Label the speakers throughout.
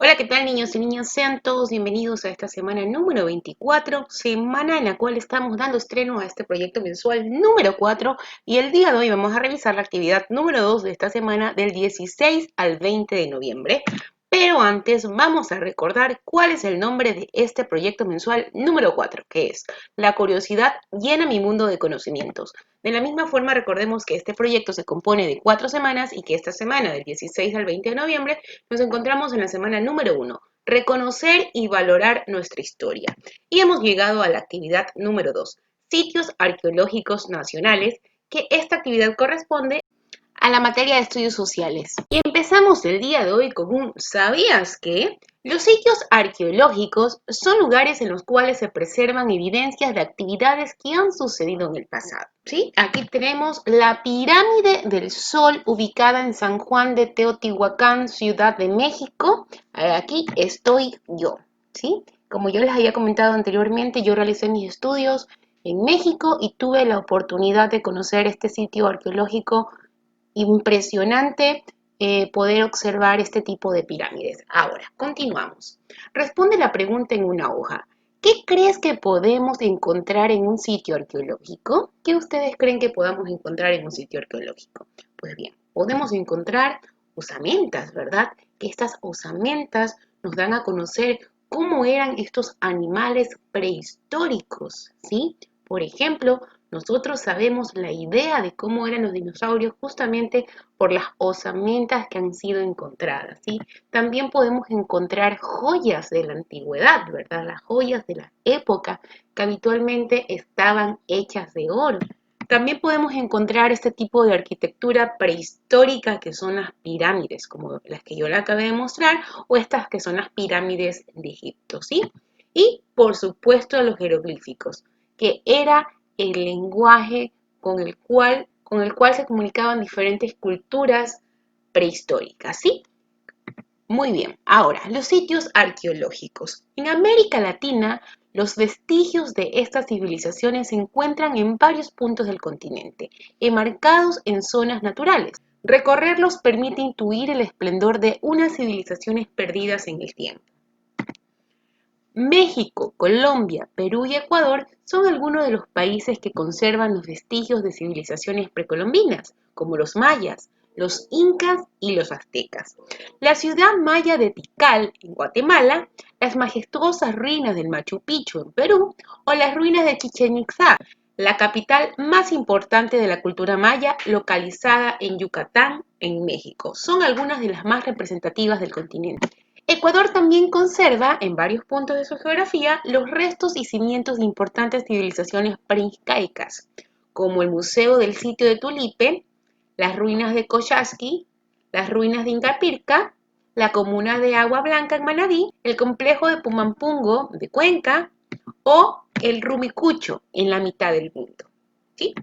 Speaker 1: Hola, ¿qué tal niños y niñas? Sean todos bienvenidos a esta semana número 24, semana en la cual estamos dando estreno a este proyecto mensual número 4 y el día de hoy vamos a revisar la actividad número 2 de esta semana del 16 al 20 de noviembre. Pero antes vamos a recordar cuál es el nombre de este proyecto mensual número 4, que es La curiosidad llena mi mundo de conocimientos. De la misma forma, recordemos que este proyecto se compone de 4 semanas y que esta semana, del 16 al 20 de noviembre, nos encontramos en la semana número 1, reconocer y valorar nuestra historia. Y hemos llegado a la actividad número 2, sitios arqueológicos nacionales, que esta actividad corresponde a la materia de estudios sociales. Y empezamos el día de hoy con un ¿sabías qué? Los sitios arqueológicos son lugares en los cuales se preservan evidencias de actividades que han sucedido en el pasado. ¿Sí? Aquí tenemos la pirámide del Sol ubicada en San Juan de Teotihuacán, Ciudad de México. Aquí estoy yo. ¿Sí? Como yo les había comentado anteriormente, yo realicé mis estudios en México y tuve la oportunidad de conocer este sitio arqueológico impresionante poder observar este tipo de pirámides. Ahora, continuamos. Responde la pregunta en una hoja. ¿Qué crees que podemos encontrar en un sitio arqueológico? ¿Qué ustedes creen que podamos encontrar en un sitio arqueológico? Pues bien, podemos encontrar osamentas, ¿verdad? Que estas osamentas nos dan a conocer cómo eran estos animales prehistóricos, ¿sí? Por ejemplo, nosotros sabemos la idea de cómo eran los dinosaurios justamente por las osamentas que han sido encontradas, ¿sí? También podemos encontrar joyas de la antigüedad, ¿verdad? Las joyas de la época que habitualmente estaban hechas de oro. También podemos encontrar este tipo de arquitectura prehistórica que son las pirámides, como las que yo le acabé de mostrar, o estas que son las pirámides de Egipto, ¿sí? Y, por supuesto, los jeroglíficos, que era el lenguaje con el cual se comunicaban diferentes culturas prehistóricas, ¿sí? Muy bien, ahora, los sitios arqueológicos. En América Latina, los vestigios de estas civilizaciones se encuentran en varios puntos del continente, enmarcados en zonas naturales. Recorrerlos permite intuir el esplendor de unas civilizaciones perdidas en el tiempo. México, Colombia, Perú y Ecuador son algunos de los países que conservan los vestigios de civilizaciones precolombinas, como los mayas, los incas y los aztecas. La ciudad maya de Tikal, en Guatemala, las majestuosas ruinas del Machu Picchu, en Perú, o las ruinas de Chichén Itzá, la capital más importante de la cultura maya, localizada en Yucatán, en México. Son algunas de las más representativas del continente. Ecuador también conserva, en varios puntos de su geografía, los restos y cimientos de importantes civilizaciones preincaicas, como el Museo del Sitio de Tulipe, las ruinas de Cochasqui, las ruinas de Incapirca, la comuna de Agua Blanca en Manabí, el complejo de Pumampungo de Cuenca o el Rumicucho en la mitad del mundo. ¿Sí?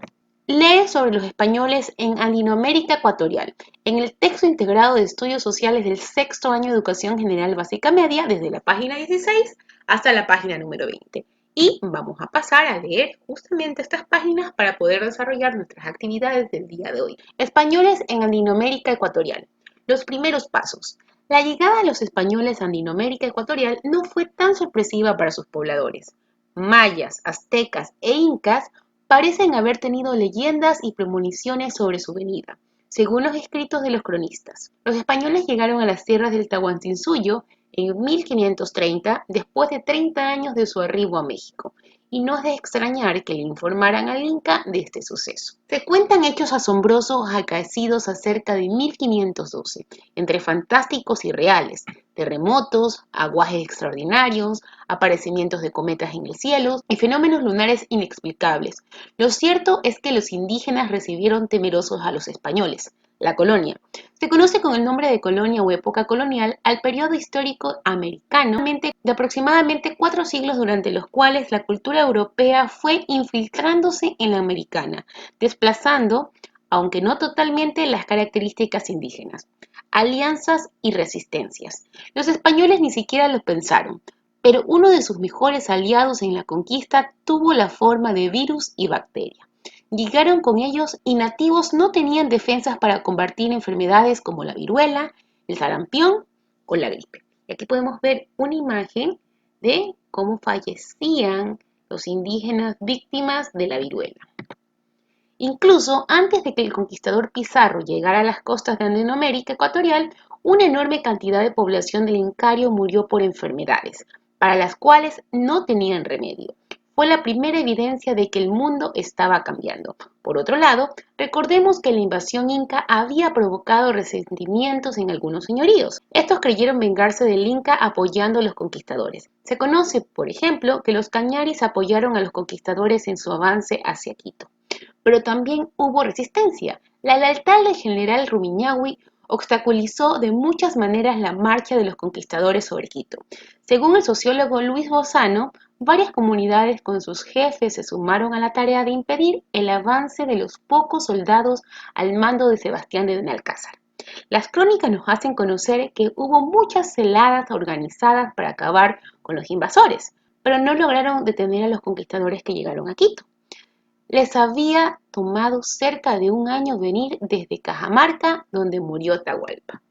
Speaker 1: Lee sobre los españoles en Andinoamérica Ecuatorial, en el texto integrado de estudios sociales del sexto año de educación general básica media, desde la página 16 hasta la página número 20. Y vamos a pasar a leer justamente estas páginas para poder desarrollar nuestras actividades del día de hoy. Españoles en Andinoamérica Ecuatorial. Los primeros pasos. La llegada de los españoles a Andinoamérica Ecuatorial no fue tan sorpresiva para sus pobladores. Mayas, aztecas e incas parecen haber tenido leyendas y premoniciones sobre su venida, según los escritos de los cronistas. Los españoles llegaron a las tierras del Tahuantinsuyo en 1530, después de 30 años de su arribo a México, y no es de extrañar que le informaran al Inca de este suceso. Se cuentan hechos asombrosos acaecidos acerca de 1512, entre fantásticos y reales, terremotos, aguajes extraordinarios, aparecimientos de cometas en el cielo y fenómenos lunares inexplicables. Lo cierto es que los indígenas recibieron temerosos a los españoles. La colonia. Se conoce con el nombre de colonia o época colonial al periodo histórico americano de aproximadamente 4 siglos durante los cuales la cultura europea fue infiltrándose en la americana, desplazando, aunque no totalmente, las características indígenas. Alianzas y resistencias. Los españoles ni siquiera lo pensaron, pero uno de sus mejores aliados en la conquista tuvo la forma de virus y bacteria. Llegaron con ellos y nativos no tenían defensas para combatir enfermedades como la viruela, el sarampión o la gripe. Y aquí podemos ver una imagen de cómo fallecían los indígenas víctimas de la viruela. Incluso antes de que el conquistador Pizarro llegara a las costas de América Ecuatorial, una enorme cantidad de población del Incario murió por enfermedades, para las cuales no tenían remedio. Fue la primera evidencia de que el mundo estaba cambiando. Por otro lado, recordemos que la invasión inca había provocado resentimientos en algunos señoríos. Estos creyeron vengarse del Inca apoyando a los conquistadores. Se conoce, por ejemplo, que los cañaris apoyaron a los conquistadores en su avance hacia Quito. Pero también hubo resistencia. La lealtad del general Rumiñahui obstaculizó de muchas maneras la marcha de los conquistadores sobre Quito. Según el sociólogo Luis Bozano, varias comunidades con sus jefes se sumaron a la tarea de impedir el avance de los pocos soldados al mando de Sebastián de Benalcázar. Las crónicas nos hacen conocer que hubo muchas celadas organizadas para acabar con los invasores, pero no lograron detener a los conquistadores que llegaron a Quito. Les había tomado cerca de un año venir desde Cajamarca, donde murió Atahualpa.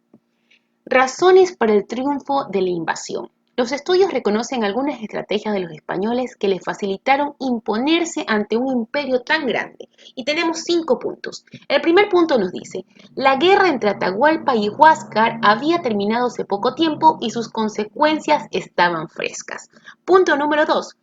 Speaker 1: Razones para el triunfo de la invasión. Los estudios reconocen algunas estrategias de los españoles que les facilitaron imponerse ante un imperio tan grande. Y tenemos 5 puntos. El primer punto nos dice, la guerra entre Atahualpa y Huáscar había terminado hace poco tiempo y sus consecuencias estaban frescas. Punto número 2.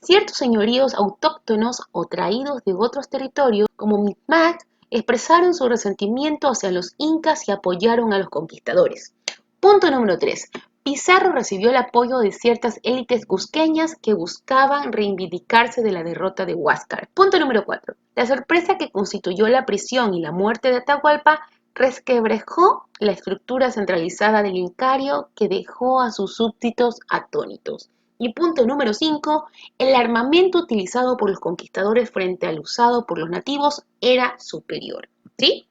Speaker 1: Ciertos señoríos autóctonos o traídos de otros territorios, como Micmac, expresaron su resentimiento hacia los incas y apoyaron a los conquistadores. Punto número 3. Pizarro recibió el apoyo de ciertas élites cusqueñas que buscaban reivindicarse de la derrota de Huáscar. Punto número 4. La sorpresa que constituyó la prisión y la muerte de Atahualpa resquebrajó la estructura centralizada del Incario que dejó a sus súbditos atónitos. Y punto número 5, el armamento utilizado por los conquistadores frente al usado por los nativos era superior. ¿Sí?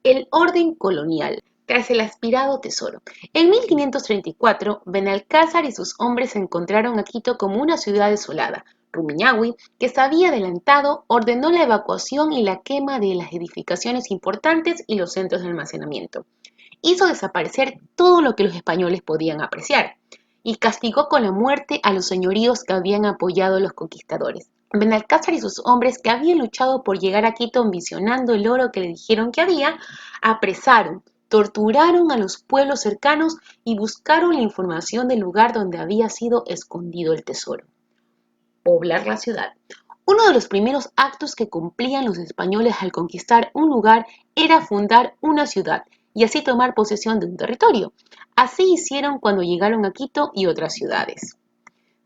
Speaker 1: El orden colonial, tras el aspirado tesoro. En 1534, Benalcázar y sus hombres se encontraron a Quito como una ciudad desolada. Rumiñahui, que se había adelantado, ordenó la evacuación y la quema de las edificaciones importantes y los centros de almacenamiento. Hizo desaparecer todo lo que los españoles podían apreciar y castigó con la muerte a los señoríos que habían apoyado a los conquistadores. Benalcázar y sus hombres, que habían luchado por llegar a Quito ambicionando el oro que le dijeron que había, apresaron, torturaron a los pueblos cercanos y buscaron la información del lugar donde había sido escondido el tesoro. Poblar la ciudad. Uno de los primeros actos que cumplían los españoles al conquistar un lugar era fundar una ciudad y así tomar posesión de un territorio. Así hicieron cuando llegaron a Quito y otras ciudades.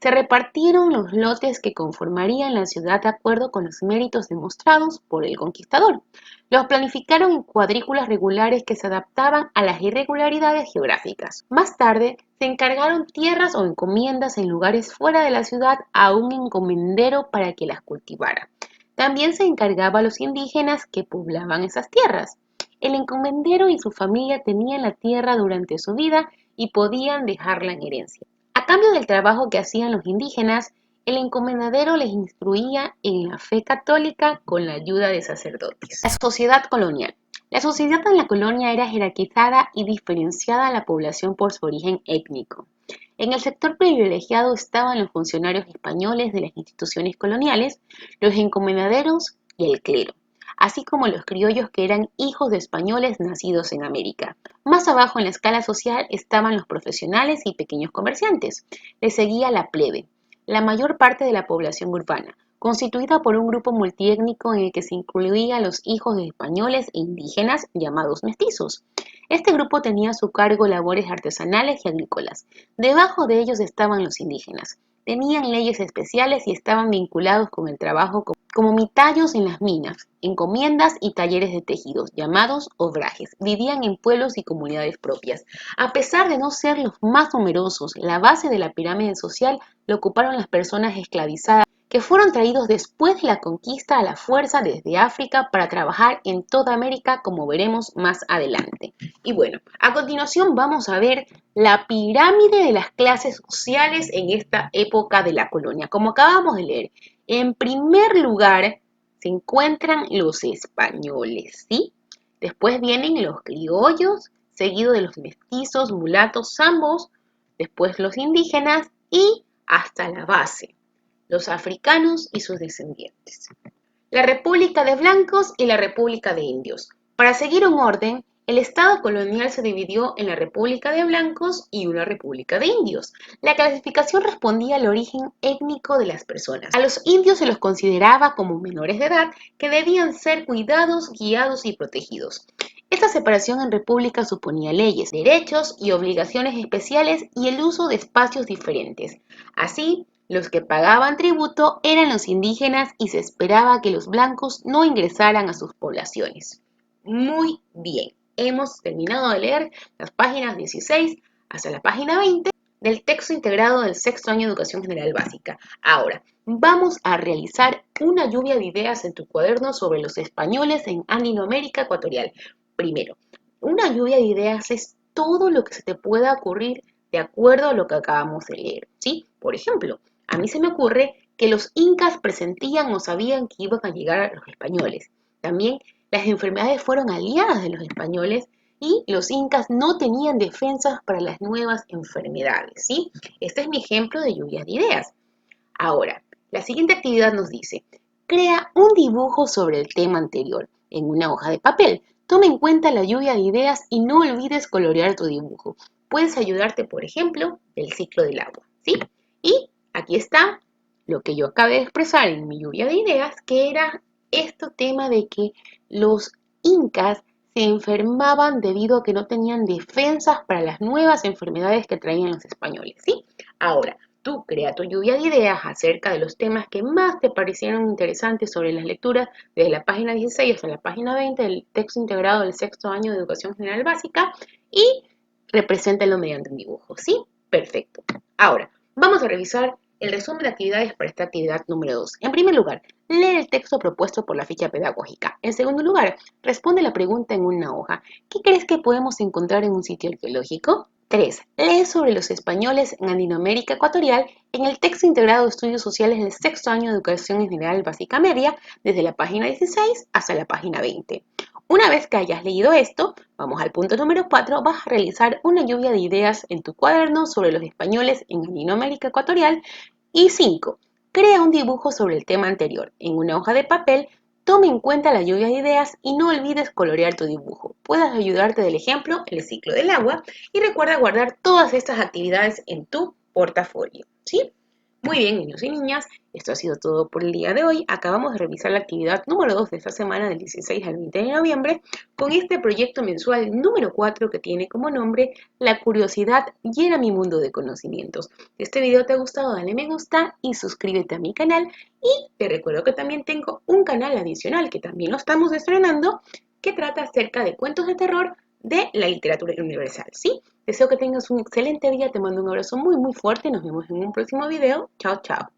Speaker 1: Se repartieron los lotes que conformarían la ciudad de acuerdo con los méritos demostrados por el conquistador. Los planificaron en cuadrículas regulares que se adaptaban a las irregularidades geográficas. Más tarde, se encargaron tierras o encomiendas en lugares fuera de la ciudad a un encomendero para que las cultivara. También se encargaba a los indígenas que poblaban esas tierras. El encomendero y su familia tenían la tierra durante su vida y podían dejarla en herencia. A cambio del trabajo que hacían los indígenas, el encomendadero les instruía en la fe católica con la ayuda de sacerdotes. La sociedad colonial. La sociedad en la colonia era jerarquizada y diferenciada a la población por su origen étnico. En el sector privilegiado estaban los funcionarios españoles de las instituciones coloniales, los encomendaderos y el clero, así como los criollos que eran hijos de españoles nacidos en América. Más abajo en la escala social estaban los profesionales y pequeños comerciantes. Le seguía la plebe, la mayor parte de la población urbana, constituida por un grupo multiétnico en el que se incluía a los hijos de españoles e indígenas llamados mestizos. Este grupo tenía a su cargo labores artesanales y agrícolas. Debajo de ellos estaban los indígenas. Tenían leyes especiales y estaban vinculados con el trabajo como mitayos en las minas, encomiendas y talleres de tejidos, llamados obrajes. Vivían en pueblos y comunidades propias. A pesar de no ser los más numerosos, la base de la pirámide social la ocuparon las personas esclavizadas que fueron traídos después de la conquista a la fuerza desde África para trabajar en toda América, como veremos más adelante. Y bueno, a continuación vamos a ver la pirámide de las clases sociales en esta época de la colonia. Como acabamos de leer, en primer lugar se encuentran los españoles, ¿sí? Después vienen los criollos, seguido de los mestizos, mulatos, zambos, después los indígenas y hasta la base, los africanos y sus descendientes. La República de Blancos y la República de Indios. Para seguir un orden, el Estado colonial se dividió en la República de Blancos y una República de Indios. La clasificación respondía al origen étnico de las personas. A los indios se los consideraba como menores de edad que debían ser cuidados, guiados y protegidos. Esta separación en repúblicas suponía leyes, derechos y obligaciones especiales y el uso de espacios diferentes. Así, los que pagaban tributo eran los indígenas y se esperaba que los blancos no ingresaran a sus poblaciones. Muy bien, hemos terminado de leer las páginas 16 hasta la página 20 del texto integrado del sexto año de Educación General Básica. Ahora, vamos a realizar una lluvia de ideas en tu cuaderno sobre los españoles en Andinoamérica Ecuatorial. Primero, una lluvia de ideas es todo lo que se te pueda ocurrir de acuerdo a lo que acabamos de leer, ¿sí? Por ejemplo, a mí se me ocurre que los incas presentían o sabían que iban a llegar los españoles. También las enfermedades fueron aliadas de los españoles y los incas no tenían defensas para las nuevas enfermedades, ¿sí? Este es mi ejemplo de lluvias de ideas. Ahora, la siguiente actividad nos dice, crea un dibujo sobre el tema anterior en una hoja de papel. Toma en cuenta la lluvia de ideas y no olvides colorear tu dibujo. Puedes ayudarte, por ejemplo, del ciclo del agua, ¿sí? Y aquí está lo que yo acabé de expresar en mi lluvia de ideas, que era este tema de que los incas se enfermaban debido a que no tenían defensas para las nuevas enfermedades que traían los españoles, ¿sí? Ahora, tú crea tu lluvia de ideas acerca de los temas que más te parecieron interesantes sobre las lecturas desde la página 16 hasta la página 20 del texto integrado del sexto año de Educación General Básica y represéntalo mediante un dibujo, ¿sí? Perfecto. Ahora, vamos a revisar el resumen de actividades para esta actividad número 2. En primer lugar, lee el texto propuesto por la ficha pedagógica. En segundo lugar, responde la pregunta en una hoja. ¿Qué crees que podemos encontrar en un sitio arqueológico? 3. Lee sobre los españoles en Andinoamérica Ecuatorial en el texto integrado de Estudios Sociales del sexto año de Educación General Básica Media, desde la página 16 hasta la página 20. Una vez que hayas leído esto, vamos al punto número 4, vas a realizar una lluvia de ideas en tu cuaderno sobre los españoles en Andinoamérica Ecuatorial. Y 5. Crea un dibujo sobre el tema anterior en una hoja de papel. Toma en cuenta la lluvia de ideas y no olvides colorear tu dibujo. Puedes ayudarte del ejemplo, el ciclo del agua, y recuerda guardar todas estas actividades en tu portafolio, ¿sí? Muy bien, niños y niñas, esto ha sido todo por el día de hoy. Acabamos de revisar la actividad número 2 de esta semana del 16 al 20 de noviembre con este proyecto mensual número 4 que tiene como nombre La curiosidad llena mi mundo de conocimientos. Si este video te ha gustado, dale me gusta y suscríbete a mi canal. Y te recuerdo que también tengo un canal adicional que también lo estamos estrenando que trata acerca de cuentos de terror de la literatura universal, ¿sí? Deseo que tengas un excelente día, te mando un abrazo muy fuerte y nos vemos en un próximo video. Chao, chao.